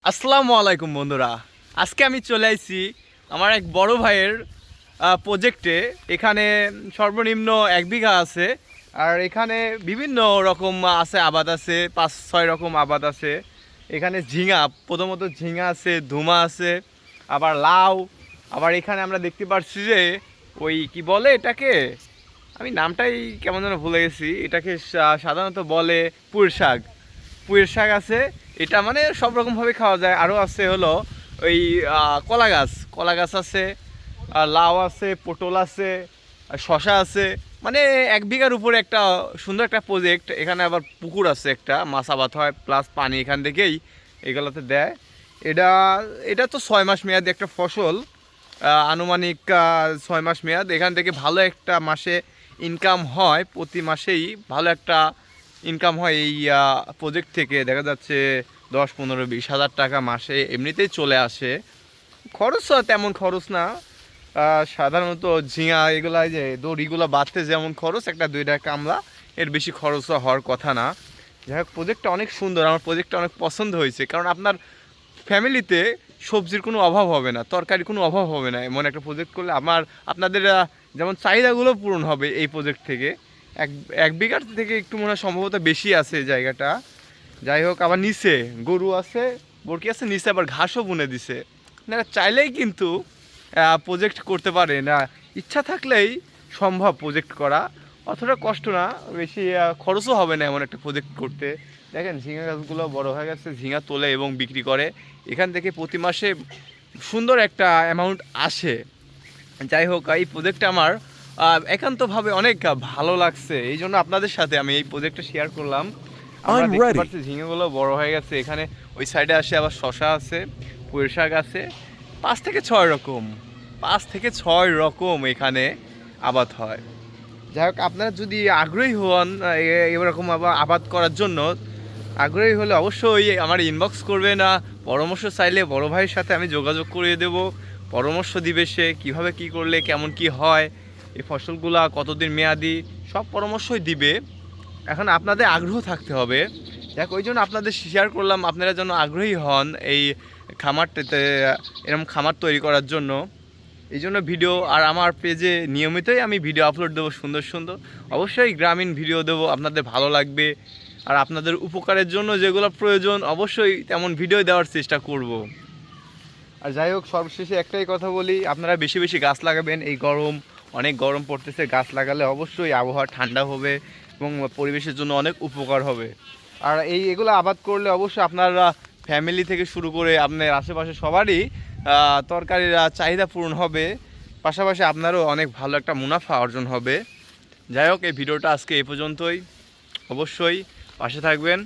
আসসালামু আলাইকুম বন্ধুরা। আজকে আমি চলে আসছি আমার এক বড় ভাইয়ের প্রজেক্টে। এখানে সর্বনিম্ন 1 বিঘা আছে, আর এখানে বিভিন্ন রকম আছে, আবাদ আছে, 5-6 রকম আবাদ আছে। এখানে ঝিঙা, প্রথমত ঝিঙা আছে, ধুমা আছে, আবার লাউ, আবার এখানে আমরা দেখতে পাচ্ছি যে ওই কি বলে এটাকে, আমি নামটাই কেমন যেন ভুলে গেছি, এটাকে সাধারণত বলে পুঁই শাক। পুঁইয়ের শাক আছে, এটা মানে সব রকমভাবে খাওয়া যায়। আরও আছে হলো ওই কলা গাছ আছে, আর লাউ আছে, পটল আছে, আর শশা আছে। মানে 1 বিঘার উপরে একটা সুন্দর একটা প্রজেক্ট। এখানে আবার পুকুর আছে, একটা মাছ আবাদ হয়, প্লাস পানি এখান থেকেই এগুলোতে দেয়। এটা এটা তো 6 মাস মেয়াদি একটা ফসল, আনুমানিক 6 মাস মেয়াদ। এখান থেকে ভালো একটা মাসে ইনকাম হয়, প্রতি মাসেই ভালো একটা ইনকাম হয় এই প্রজেক্ট থেকে। দেখা যাচ্ছে 10-15-20 হাজার টাকা মাসে এমনিতেই চলে আসে। খরচ তেমন খরচ না, সাধারণত ঝিঙা এগুলা, যে দড়িগুলো বাঁধতে যেমন খরচ, একটা 2টা কামলা, এর বেশি খরচ হওয়ার কথা না। যাই হোক, প্রজেক্টটা অনেক সুন্দর, আমার প্রজেক্টটা অনেক পছন্দ হয়েছে। কারণ আপনার ফ্যামিলিতে সবজির কোনো অভাব হবে না, তরকারির কোনো অভাব হবে না। এমন একটা প্রজেক্ট করলে আপনাদের যেমন চাহিদাগুলো পূরণ হবে এই প্রজেক্ট থেকে। এক 1 বিঘার থেকে একটু মনে হয় সম্ভবত বেশি আছে জায়গাটা। যাই হোক, আবার নিচে গরু আছে, বরকি আছে, নিচে আবার ঘাসও বুনে দিছে। আপনারা চাইলেই কিন্তু প্রজেক্ট করতে পারেন, ইচ্ছা থাকলেই সম্ভব প্রজেক্ট করা। অতটা কষ্ট না, বেশি খরচও হবে না এমন একটা প্রজেক্ট করতে। দেখেন ঝিঙা গাছগুলো বড় হয়ে গেছে, ঝিঙা তোলে এবং বিক্রি করে। এখান থেকে প্রতি মাসে সুন্দর একটা অ্যামাউন্ট আসে। যাই হোক, এই প্রজেক্টটা আমার একান্তভাবে অনেক ভালো লাগছে, এই জন্য আপনাদের সাথে আমি এই প্রজেক্টটা শেয়ার করলাম। আমরা দেখতে পাচ্ছি ঝিঙেগুলো বড় হয়ে গেছে। এখানে ওই সাইডে আসে আবার শশা আছে, পুঁই শাক আছে, 5 থেকে 6 রকম এখানে আবাদ হয়। যাই হোক, আপনারা যদি আগ্রহী হন এরকম আবাদ করার জন্য, আগ্রহী হলে অবশ্যই আমার ইনবক্স করবেন। পরামর্শ চাইলে বড় ভাইয়ের সাথে আমি যোগাযোগ করিয়ে দেব, পরামর্শ দিবে সে, কীভাবে কী করলে কেমন কি হয়, এই ফসলগুলা কতদিন মেয়াদি, সব পরামর্শই দিবে। এখন আপনাদের আগ্রহ থাকতে হবে। দেখ, ওই জন্য আপনাদের শেয়ার করলাম, আপনারা যেন আগ্রহী হন এই খামারটাতে, এরকম খামার তৈরি করার জন্য। এই জন্য ভিডিও, আর আমার পেজে নিয়মিতই আমি ভিডিও আপলোড দেবো, সুন্দর সুন্দর, অবশ্যই গ্রামীণ ভিডিও দেবো, আপনাদের ভালো লাগবে। আর আপনাদের উপকারের জন্য যেগুলো প্রয়োজন অবশ্যই তেমন ভিডিও দেওয়ার চেষ্টা করব। আর যাই হোক, সর্বশেষে একটাই কথা বলি, আপনারা বেশি বেশি গাছ লাগাবেন। এই অনেক গরম পড়তেছে, গাছ লাগালে অবশ্যই আবহাওয়া ঠান্ডা হবে এবং পরিবেশের জন্য অনেক উপকার হবে। আর এগুলো আবাদ করলে অবশ্যই আপনারা ফ্যামিলি থেকে শুরু করে আপনার আশেপাশে সবারই তরকারির চাহিদা পূরণ হবে, পাশাপাশি আপনারও অনেক ভালো একটা মুনাফা অর্জন হবে। যাই হোক, এই ভিডিওটা আজকে এই পর্যন্তই। অবশ্যই পাশে থাকবেন।